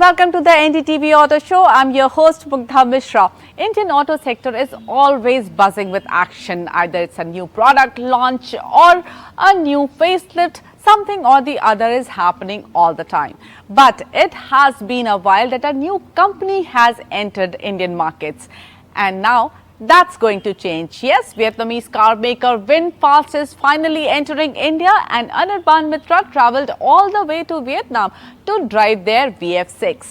welcome to the NDTV Auto Show. I'm your host Mugdha Mishra. Indian auto sector is always buzzing with action. Either it's a new product launch or a new facelift, something or the other is happening all the time. But it has been a while that a new company has entered Indian markets. And now that's going to change. Yes, Vietnamese car maker VinFast is finally entering India, and Anirban Mitra travelled all the way to Vietnam to drive their VF6.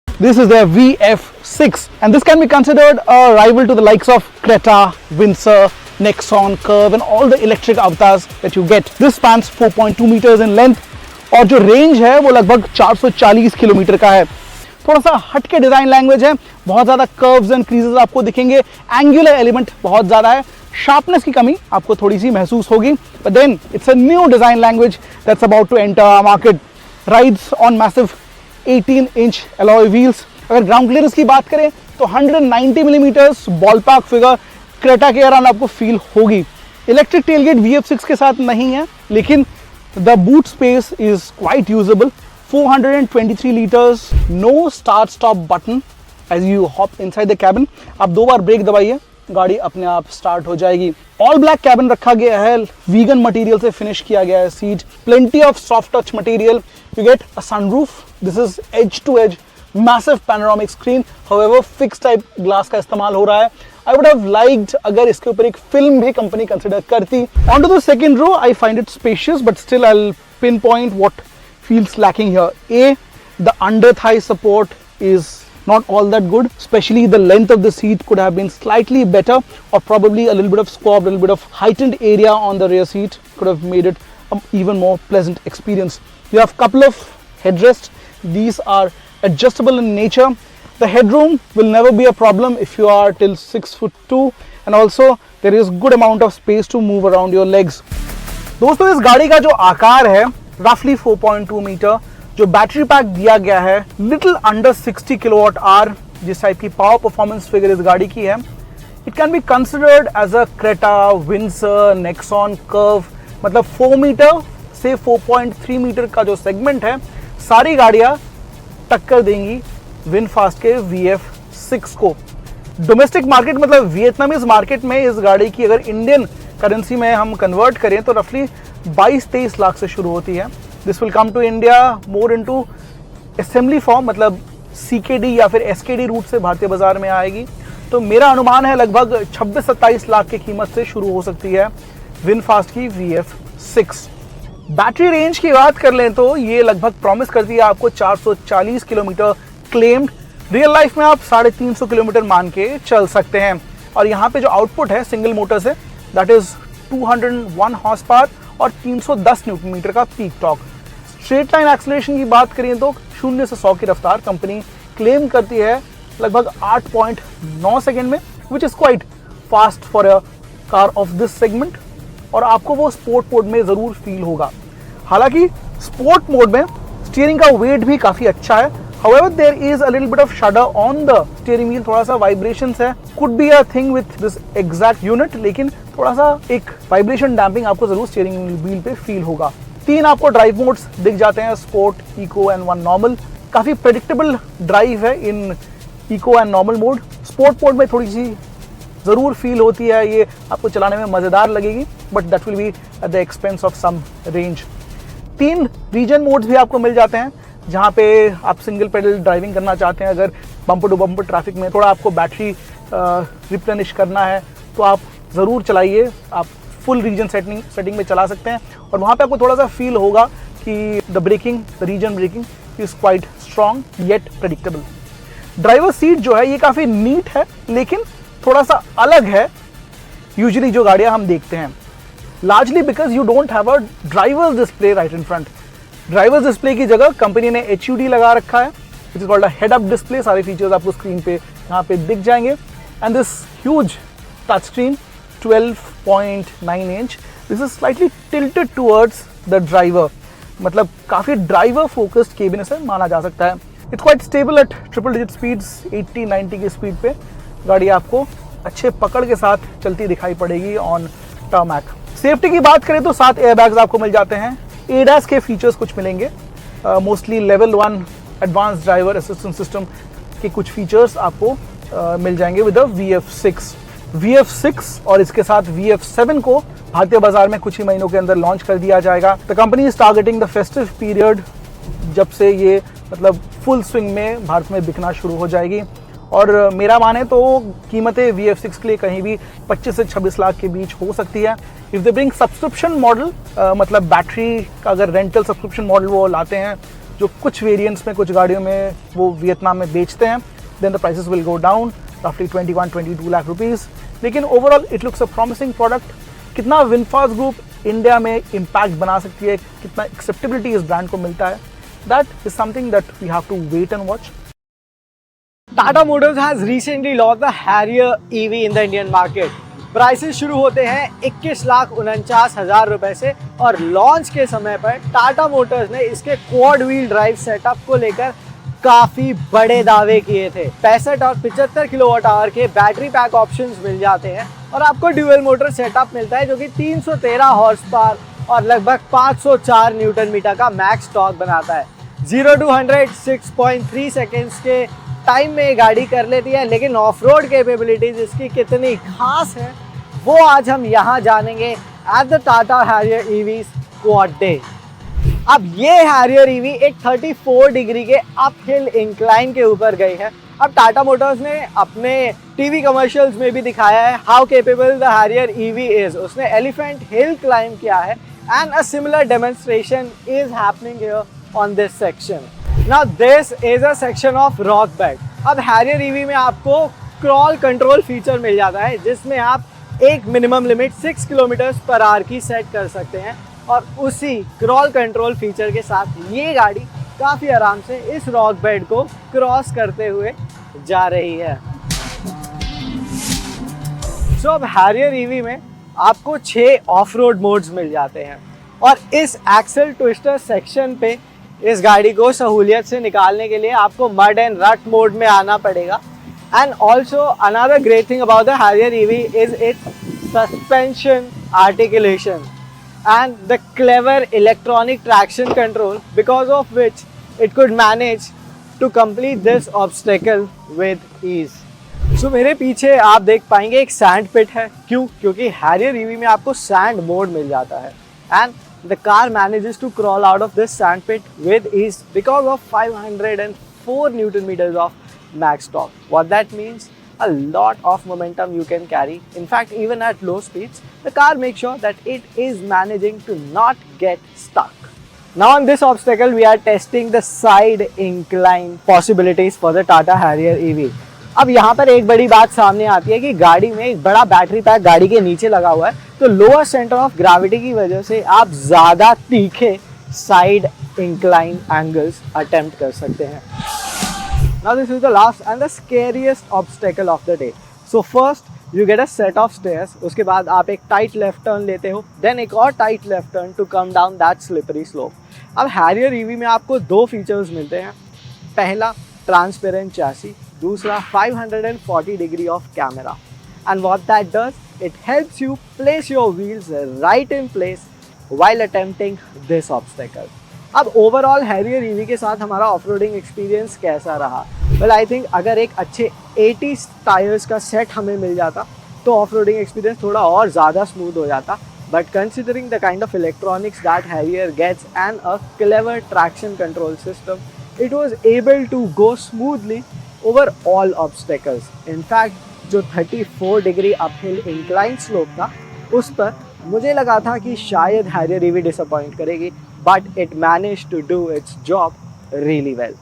This is their VF6, and this can be considered a rival to the likes of Creta, Windsor, Nexon, Curve and all the electric avatars that you get. This spans 4.2 meters in length और जो range है वो लगभग 440 kilometre का है. थोड़ा सा हटके डिजाइन लैंग्वेज है, बहुत ज़्यादा कर्व्स एंड क्रीजेस आपको दिखेंगे, एंगुलर एलिमेंट बहुत ज़्यादा है, शार्पनेस की कमी आपको थोड़ी सी महसूस होगी. But then it's a new design language that's about to enter market. Rides on massive 18-inch alloy wheels. अगर ग्राउंड क्लियरेंस की बात करें तो 190 millimeters ball park figure Creta के अराउंड आपको फील होगी. इलेक्ट्रिक टेलगेट VF6 के साथ नहीं है, लेकिन the boot space is quite usable. 423 liters, no start stop button as you hop inside the cabin. आप 2 बार ब्रेक दबाइए, गाड़ी अपने आप स्टार्ट हो जाएगी. ऑल ब्लैक कैबिन रखा गया है, वीगन मटेरियल से फिनिश किया गया है seat. Plenty of soft touch material. You get a sunroof. This is edge to edge massive panoramic screen. However fix type glass का इस्तेमाल हो रहा है. आई वुड हैव लाइक्ड अगर इसके ऊपर एक फिल्म भी कंपनी कंसिडर करती. On to the second row, I find it spacious but still I will pin point what feels lacking here. The under thigh support is not all that good, especially the length of the seat could have been slightly better, or probably a little bit of squab, a little bit of heightened area on the rear seat could have made it an even more pleasant experience. You have a couple of headrests. These are adjustable in nature. The headroom will never be a problem if you are till 6'2", and also there is good amount of space to move around your legs. दोस्तों, इस गाड़ी का जो आकार है रफली 4.2 metre, जो battery pack दिया गया है लिटिल अंडर 60 किलोवाट आवर, जिस टाइप की पावर परफॉर्मेंस फिगर इस गाड़ी की है, it can be considered as a Creta, Windsor, Nexon, Curvv. मतलब 4 मीटर से 4.3 मीटर का जो सेगमेंट है, सारी गाड़ियां टक्कर देंगी विनफास्ट के VF6 को. डोमेस्टिक मार्केट मतलब वियतनामीज मार्केट में इस गाड़ी की अगर इंडियन करेंसी में हम कन्वर्ट करें तो रफली 22-23 लाख से शुरू होती है. This will come to India more into assembly form, मतलब CKD या फिर SKD रूट से भारतीय बाजार में आएगी. तो मेरा अनुमान है लगभग 26-27 लाख की कीमत से शुरू हो सकती है विनफास्ट की VF6. बैटरी रेंज की बात कर लें तो ये लगभग प्रॉमिस करती है आपको 440 किलोमीटर क्लेम्ड. रियल लाइफ में आप 350 किलोमीटर मान के चल सकते हैं. और यहाँ पे जो आउटपुट है सिंगल मोटर से, दैट इज 201 हॉर्स पावर और 310 न्यूटन मीटर का peak torque. Straight line acceleration की बात करें तो 0 से 100 की रफ्तार कंपनी क्लेम करती है लगभग 8.9 सेकेंड में, which is quite fast for a car of this segment. और आपको वो स्पोर्ट मोड में जरूर फील होगा. हालांकि स्पोर्ट मोड में स्टीयरिंग का वेट भी काफी अच्छा है. However, there is a little bit of shudder on the steering wheel. थोड़ा सा vibrations है. Could be a thing with this exact unit, लेकिन थोड़ा सा एक वाइब्रेशन डैम्पिंग आपको जरूर स्टीयरिंग व्हील पे फील होगा. 3 आपको ड्राइव मोड्स दिख जाते हैं, स्पोर्ट, इको एंड 1 नॉर्मल. काफी प्रेडिक्टेबल ड्राइव है in eco and normal mode. Sport mode में थोड़ी सी जरूर फील होती है, ये आपको चलाने में मजेदार लगेगी, but that will be at the expense of some range. 3 regen modes भी आपको मिल जाते हैं, जहाँ पे आप सिंगल पेडल ड्राइविंग करना चाहते हैं. अगर बम्पर टू बम्पर ट्रैफिक में थोड़ा आपको बैटरी रिप्लेनिश करना है तो आप ज़रूर चलाइए. आप फुल रीजन सेटिंग में चला सकते हैं, और वहाँ पे आपको थोड़ा सा फील होगा कि the regen braking is quite strong yet predictable. Driver seat जो है ये काफ़ी नीट है, लेकिन थोड़ा सा अलग है यूजुअली जो गाड़ियाँ हम देखते हैं. Largely because you don't have a drivers display right in front. Drivers display की जगह कंपनी ने HUD लगा रखा है, which is called a head up display. सारे फीचर्स आपको स्क्रीन पे यहाँ पे दिख जाएंगे. And this huge touch screen 12.9 inch, this is slightly tilted towards the driver. मतलब काफी ड्राइवर फोकस्ड केबिन इसे माना जा सकता है. It's quite stable at triple digit speeds. 80-90 की स्पीड पे गाड़ी आपको अच्छे पकड़ के साथ चलती दिखाई पड़ेगी ऑन टारमैक. सेफ्टी की बात करें तो 7 एयरबैग्स आपको मिल जाते हैं. ADAS के फीचर्स कुछ मिलेंगे, mostly level 1 advance driver assistant system के कुछ फीचर्स आपको मिल जाएंगे विद VF6। VF6 और इसके साथ VF7 को भारतीय बाजार में कुछ ही महीनों के अंदर लॉन्च कर दिया जाएगा। The company is targeting the festive period, जब से ये मतलब फुल स्विंग में भारत में बिकना शुरू हो जाएगी। और मेरा माने तो कीमतें VF6 के लिए कहीं भी 25 से 26 लाख के बीच हो सकती है। If they bring subscription model, मतलब बैटरी का अगर रेंटल सब्सक्रिप्शन मॉडल वो लाते हैं, जो कुछ वेरिएंट्स में कुछ गाड़ियों में वो वियतनाम में बेचते हैं, then the prices will go down रफली 21-22 लाख रुपीज़। लेकिन overall it looks a promising product. कितना विनफास्ट ग्रुप इंडिया में इम्पैक्ट बना सकती है, कितना एक्सेप्टेबिलिटी इस ब्रांड को मिलता है, that is something that we have to wait and watch. Tata Motors has recently launched the Harrier EV in the Indian market. Prices शुरू होते हैं 21,49,000 रुपए से और लॉन्च के समय पर टाटा मोटर्स ने इसके क्वाड व्हील ड्राइव सेटअप को लेकर काफी बड़े दावे किए थे। 65 और 75 किलोवाट आवर के बैटरी पैक ऑप्शंस मिल जाते हैं और आपको ड्यूअल मोटर सेटअप मिलता है जो कि 313 हॉर्स पावर और लगभग 504 न्यूटन मीटर का मैक्स टॉर्क बनाता है। 0 to 100 6.3 सेकेंड्स के टाइम में ये गाड़ी कर लेती है, लेकिन ऑफ रोड कैपेबिलिटीज इसकी कितनी खास है वो आज हम यहाँ जानेंगे at the Tata Harrier EVs quad day. अब ये हैरियर ईवी एक 34 डिग्री के अपहिल इंक्लाइन के ऊपर गई है। अब टाटा मोटर्स ने अपने टीवी कमर्शियल्स में भी दिखाया है how capable the Harrier EV is. उसने एलिफेंट हिल क्लाइम किया है and a similar demonstration is happening here on this section. Now this is a section of rock bed। अब हैरियर ईवी में आपको क्रॉल कंट्रोल फीचर मिल जाता है जिसमें आप एक minimum limit 6 kilometre per hour की सेट कर सकते हैं और उसी क्रॉल कंट्रोल फीचर के साथ ये गाड़ी काफ़ी आराम से इस रॉक बेड को क्रॉस करते हुए जा रही है। सो अब हैरियर ईवी में आपको 6 ऑफ रोड मोड्स मिल जाते हैं और इस एक्सल ट्विस्टर सेक्शन पे इस गाड़ी को सहूलियत से निकालने के लिए आपको मड एंड रट मोड में आना पड़ेगा। And also another great thing about the Harrier EV is its suspension articulation and the clever electronic traction control because of which it could manage to complete this obstacle with ease. So मेरे पीछे आप देख पाएंगे एक sand पिट है। क्यों? क्योंकि Harrier EV में आपको सैंड मोड मिल जाता है and the car manages to crawl out of this sand pit with ease because of 504 Newton meters of max torque. What that means? A lot of momentum you can carry. In fact, even at low speeds, the car makes sure that it is managing to not get stuck. Now on this obstacle, we are testing the side incline possibilities for the Tata Harrier EV. अब यहाँ पर एक बड़ी बात सामने आती है कि गाड़ी में एक बड़ा बैटरी पैक गाड़ी के नीचे लगा हुआ है, तो लोअर सेंटर ऑफ ग्रेविटी की वजह से आप ज़्यादा तीखे साइड इंक्लाइन एंगल्स अटेम्प्ट कर सकते हैं। Now this is the last and the scariest obstacle of the day. So first you get a set of stairs, उसके बाद आप एक टाइट लेफ्ट टर्न लेते हो, देन एक और tight left turn to come down that slippery slope. अब Harrier EV में आपको 2 फीचर्स मिलते हैं। पहला ट्रांसपेरेंट चैसी, दूसरा 540 degree of camera. And what that does, it helps you place your wheels right in place while attempting this obstacle. अब overall Harrier EV के साथ हमारा ऑफ-रोडिंग एक्सपीरियंस कैसा रहा? वेल आई थिंक अगर एक अच्छे 80 टायर्स का सेट हमें मिल जाता तो ऑफ-रोडिंग एक्सपीरियंस थोड़ा और ज़्यादा स्मूथ हो जाता। But considering the kind of electronics that Harrier gets and a clever traction control system, it was able to go smoothly over all obstacles. In fact, जो 34 डिग्री अपहिल इंक्लाइन स्लोप था उस पर मुझे लगा था कि शायद हैरियर ईवी डिसअपॉइंट करेगी, but it manage to do its job really well.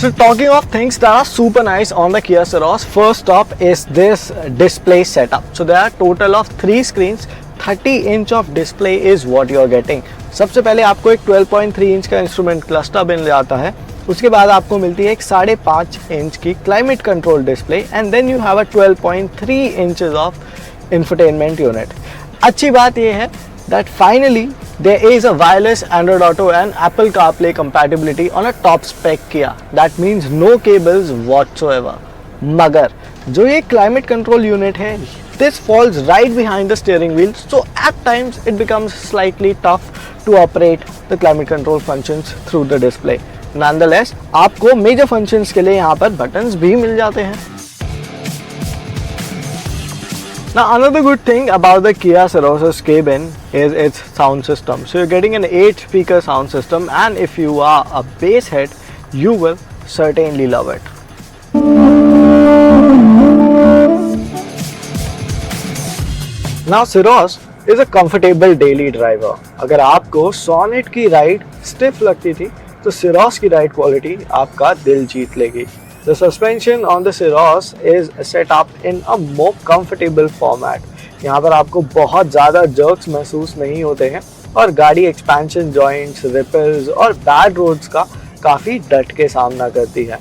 So talking of things that are super nice on the Kia Ceros, first up is this display setup. So there are total of 3 screens, 30 inch of display is what you are getting. सबसे पहले आपको एक 12.3 inch का instrument cluster मिल जाता है, उसके बाद आपको मिलती है एक 5.5 इंच की climate control display and then you have a 12.3 inches of infotainment unit. अच्छी बात यह है that finally there is a wireless Android Auto and Apple CarPlay compatibility on a top spec Kia. That means no cables whatsoever. मगर जो ये climate control unit है, this falls right behind the steering wheel, so at times it becomes slightly tough to operate the climate control functions through the display. Nonetheless, आपको major functions के लिए यहाँ पर buttons भी मिल जाते हैं. Now another good thing about the Kia Ceros cabin is its sound system. So you're getting an 8-speaker sound system, and if you are a bass head, you will certainly love it. Now Ceros is a comfortable daily driver. अगर आपको Sonet की ride stiff लगती थी तो Ceros की ride quality आपका दिल जीत लेगी. The suspension on the Ceros is set up in a more comfortable format. यहाँ पर आपको बहुत ज़्यादा jerks महसूस नहीं होते हैं और गाड़ी expansion joints, ripples और bad roads का काफ़ी डट के सामना करती है.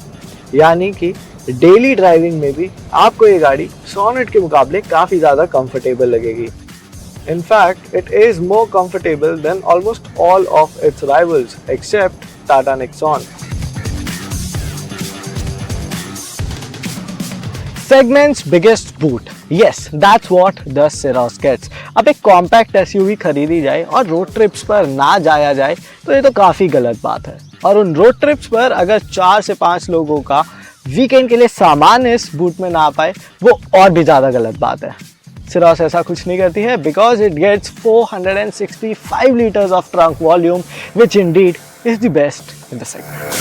यानी कि डेली ड्राइविंग में भी आपको ये गाड़ी Sonet के मुकाबले काफ़ी ज़्यादा कंफर्टेबल लगेगी. In fact, it is more comfortable than almost all of its rivals except Tata Nexon. Segment's biggest boot. Yes, that's what the Ceros gets. अब एक कॉम्पैक्ट SUV खरीदी जाए और रोड ट्रिप्स पर ना जाया जाए तो ये तो काफ़ी गलत बात है. और उन रोड ट्रिप्स पर अगर 4 से 5 लोगों का वीकेंड के लिए सामान इस बूट में ना पाए, वो और भी ज़्यादा गलत बात है. Ceros ऐसा कुछ नहीं करती है because it gets 465 liters of trunk volume, which indeed is the best in the segment.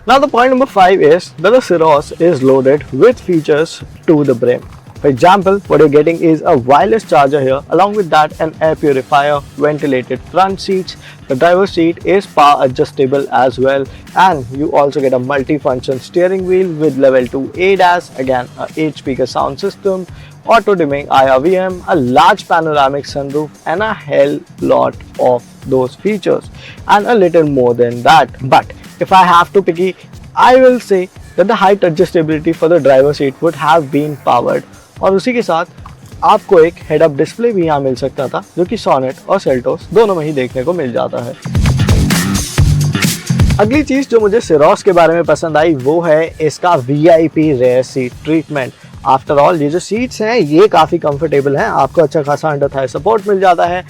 Now the point number 5 is that the Ceros is loaded with features to the brim. For example, what you're getting is a wireless charger here, along with that an air purifier, ventilated front seats. The driver's seat is power adjustable as well, and you also get a multi-function steering wheel with level 2 ADAS, again a 8-speaker sound system, auto dimming IRVM, a large panoramic sunroof, and a hell lot of those features, and a little more than that. But if I have to picky, I will say that the height adjustability for the driver's seat would have been powered. और उसी के साथ आपको एक head up display भी यहाँ मिल सकता था, जो कि Sonet और Seltos दोनों में ही देखने को मिल जाता है. अगली चीज़ जो मुझे Ceros के बारे में पसंद आई वो है इसका VIP rare seat treatment. After all ये जो सीट्स हैं ये काफ़ी कंफर्टेबल हैं, आपको अच्छा खासा अंडर थाई सपोर्ट मिल जाता है,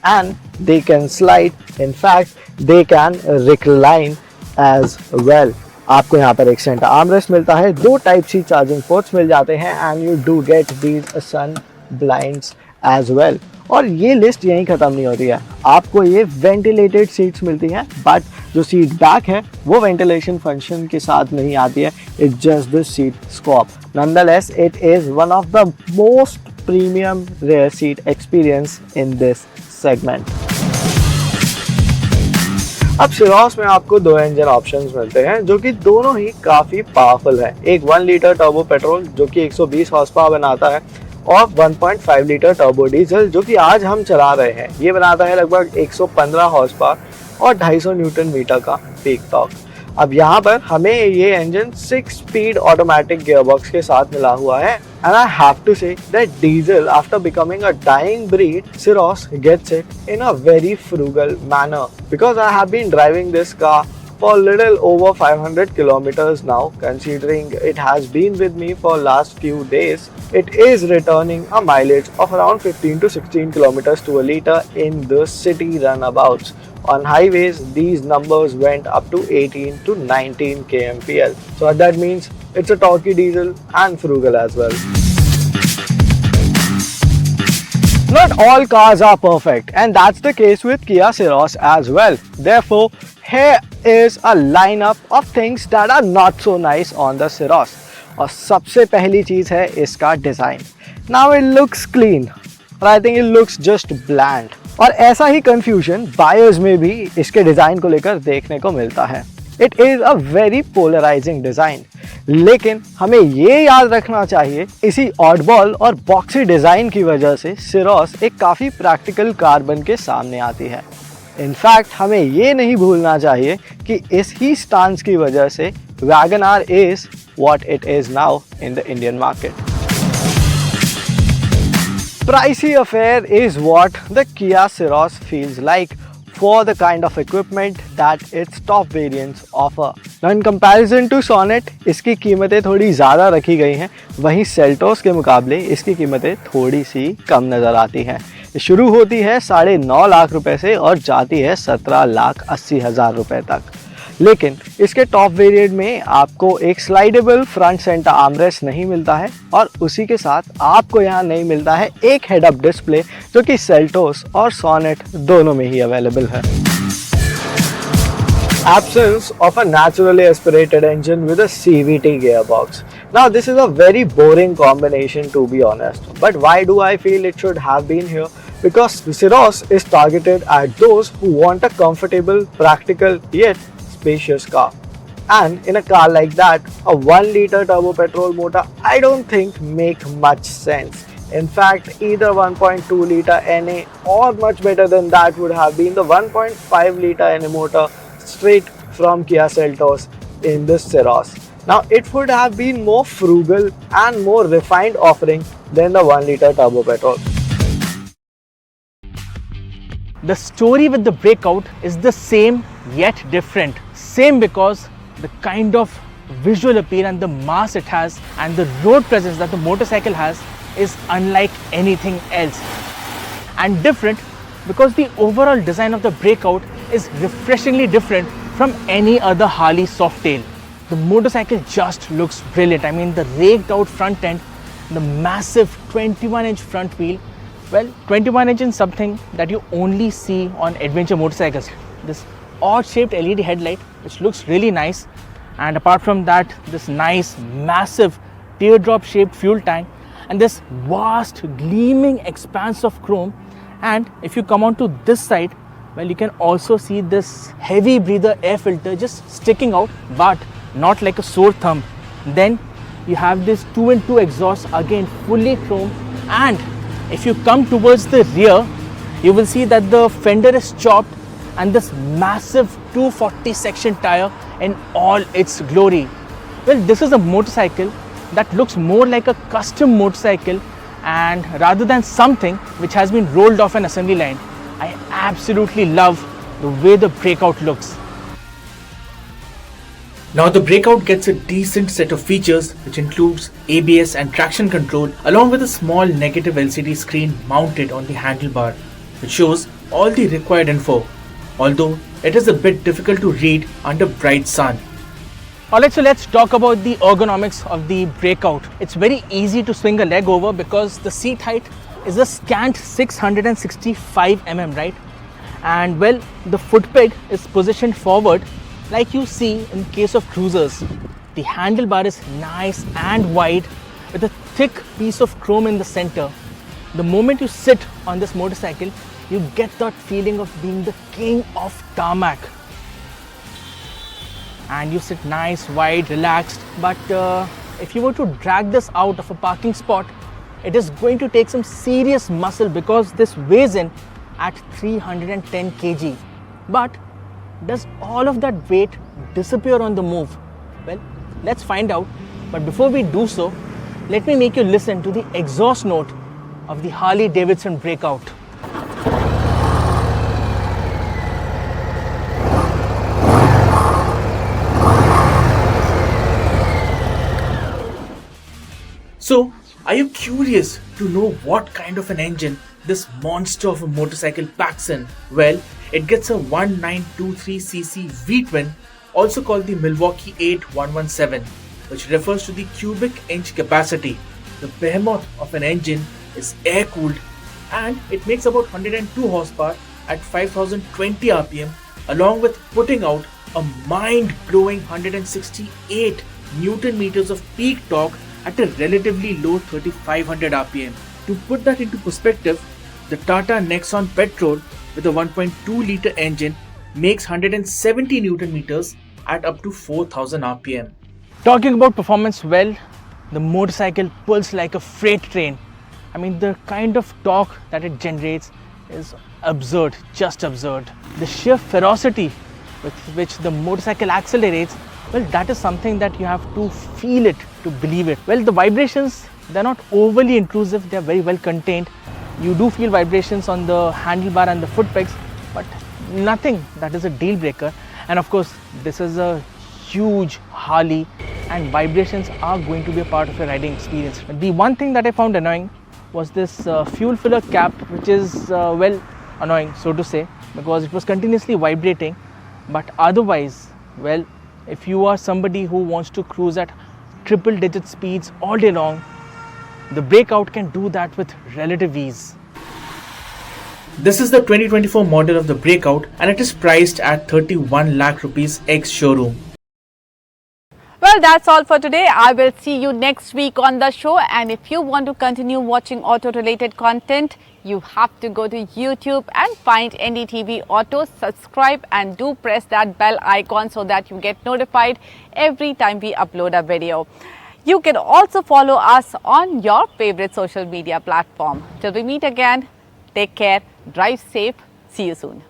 and they can slide, in fact they can recline as well. आपको यहाँ पर एक सेंटर आर्मरेस्ट मिलता है, 2 टाइप सी चार्जिंग पोर्ट्स मिल जाते हैं, and you do get these sun blinds as well. और ये लिस्ट यहीं ख़त्म नहीं होती है, आपको ये वेंटिलेटेड सीट्स मिलती हैं, बट जो सीट बैक है वो वेंटिलेशन फंक्शन के साथ नहीं आती है, it's just the seat scope. Nonetheless it is one of the most premium rare seat experience in this segment. अब Ceros में आपको 2 इंजन ऑप्शंस मिलते हैं जो कि दोनों ही काफ़ी पावरफुल है. एक 1 लीटर टर्बो पेट्रोल जो कि 120 हॉर्स पावर बनाता है, और 1.5 लीटर टर्बो डीजल जो कि आज हम चला रहे हैं. ये बनाता है लगभग 115 हॉर्स पावर और 250 न्यूटन मीटर का पीक टॉर्क. अब यहाँ पर हमें ये इंजन 6 स्पीड ऑटोमेटिक गियरबॉक्स के साथ मिला हुआ है, and I have to say that diesel, after becoming a dying breed, Ceros gets it in a very frugal manner, because I have been driving this car for a little over 500 kilometers now. Considering it has been with me for last few days, it is returning a mileage of around 15 to 16 kilometers to a liter in the city runabouts. On highways, these numbers went up to 18 to 19 kmpl. So that means it's a torquey diesel and frugal as well. Not all cars are perfect, and that's the case with Kia Ceros as well. Therefore, here is a lineup of things that are not so nice on the Ceros. और सबसे पहली चीज़ है इसका design. Now it looks clean, but I think it looks just bland. और ऐसा ही confusion buyers में भी इसके डिज़ाइन को लेकर देखने को मिलता है. It is a very polarising design, लेकिन हमें ये याद रखना चाहिए इसी ऑडबॉल और बॉक्सी डिज़ाइन की वजह से Ceros एक काफ़ी प्रैक्टिकल कार बन के सामने आती है. इनफैक्ट हमें ये नहीं भूलना चाहिए कि इस ही स्टांस की वजह से WagonR is what it is now in the Indian market. pricey affair is what the Kia Ceros feels like for the kind of equipment that its top variants offer. Now in comparison to Sonet, इसकी कीमतें थोड़ी ज़्यादा रखी गई हैं, वहीं Seltos के मुकाबले इसकी कीमतें थोड़ी सी कम नज़र आती हैं। ये शुरू होती है 9.5 लाख रुपए से और जाती है 17,80,000 रुपए तक। लेकिन इसके टॉप वेरिएंट में आपको एक स्लाइडेबल फ्रंट सेंटर आर्मरेस्ट नहीं मिलता है और उसी के साथ आपको यहाँ नहीं मिलता है एक हेड अप डिस्प्ले, जो कि सेल्टोस और सोनेट दोनों में ही अवेलेबल है। Absence of a naturally aspirated engine with a CVT gearbox. Now this is a very boring combination, to be honest, but why do I feel it should have been here? Because Ceros is targeted at those who want a comfortable, practical yet spacious car. And in a car like that, a 1 liter turbo petrol motor I don't think make much sense. In fact, either 1.2 liter NA or much better than that would have been the 1.5 liter NA motor straight from Kia Seltos in this Ceros. Now it would have been more frugal and more refined offering than the 1 liter turbo petrol. The story with the Breakout is the same yet different. Same because the kind of visual appeal and the mass it has and the road presence that the motorcycle has is unlike anything else. And different because the overall design of the Breakout is refreshingly different from any other Harley Softail. The motorcycle just looks brilliant. I mean, the raked out front end, the massive 21-inch front wheel. Well, 21 inch is something that you only see on adventure motorcycles. This odd shaped LED headlight which looks really nice, and apart from that, this nice massive teardrop shaped fuel tank and this vast gleaming expanse of chrome. And if you come on to this side, well, you can also see this heavy breather air filter just sticking out, but not like a sore thumb. Then you have this 2-in-2 exhaust, again fully chrome, and if you come towards the rear, you will see that the fender is chopped and this massive 240 section tire in all its glory. Well, this is a motorcycle that looks more like a custom motorcycle, and rather than something which has been rolled off an assembly line. I absolutely love the way the Breakout looks. Now the Breakout gets a decent set of features which includes ABS and traction control, along with a small negative LCD screen mounted on the handlebar which shows all the required info, although it is a bit difficult to read under bright sun. Alright, so let's talk about the ergonomics of the Breakout. It's very easy to swing a leg over because the seat height is a scant 665 mm, right? And well, the footpeg is positioned forward like you see in case of cruisers. The handlebar is nice and wide with a thick piece of chrome in the center. The moment you sit on this motorcycle, you get that feeling of being the king of tarmac. And you sit nice, wide, relaxed. But if you were to drag this out of a parking spot, it is going to take some serious muscle because this weighs in at 310 kg. But does all of that weight disappear on the move? Well, let's find out. But before we do so, let me make you listen to the exhaust note of the Harley Davidson Breakout. So, are you curious to know what kind of an engine this monster of a motorcycle packs in? Well, it gets a 1923cc V-twin, also called the Milwaukee 8117, which refers to the cubic inch capacity. The behemoth of an engine is air-cooled and it makes about 102 horsepower at 5020 RPM, along with putting out a mind-blowing 168 Newton meters of peak torque at a relatively low 3500 RPM. To put that into perspective, the Tata Nexon Petrol with a 1.2 liter engine makes 170 Newton meters at up to 4000 RPM. Talking about performance, well, the motorcycle pulls like a freight train. I mean, the kind of torque that it generates is absurd, just absurd. The sheer ferocity with which the motorcycle accelerates, well, that is something that you have to feel it to believe it. Well, the vibrations, they're not overly intrusive, they're very well contained. You do feel vibrations on the handlebar and the foot pegs, but nothing that is a deal breaker. And of course, this is a huge Harley and vibrations are going to be a part of your riding experience. The one thing that I found annoying was this fuel filler cap, which is well annoying, so to say, because it was continuously vibrating. But otherwise, well, if you are somebody who wants to cruise at triple digit speeds all day long, the Breakout can do that with relative ease. This is the 2024 model of the Breakout and it is priced at 31 lakh rupees ex showroom. Well, that's all for today. I will see you next week on the show. And if you want to continue watching auto related content, you have to go to YouTube and find NDTV Auto, subscribe and do press that bell icon so that you get notified every time we upload a video. You can also follow us on your favorite social media platform. Till we meet again, take care, drive safe, see you soon.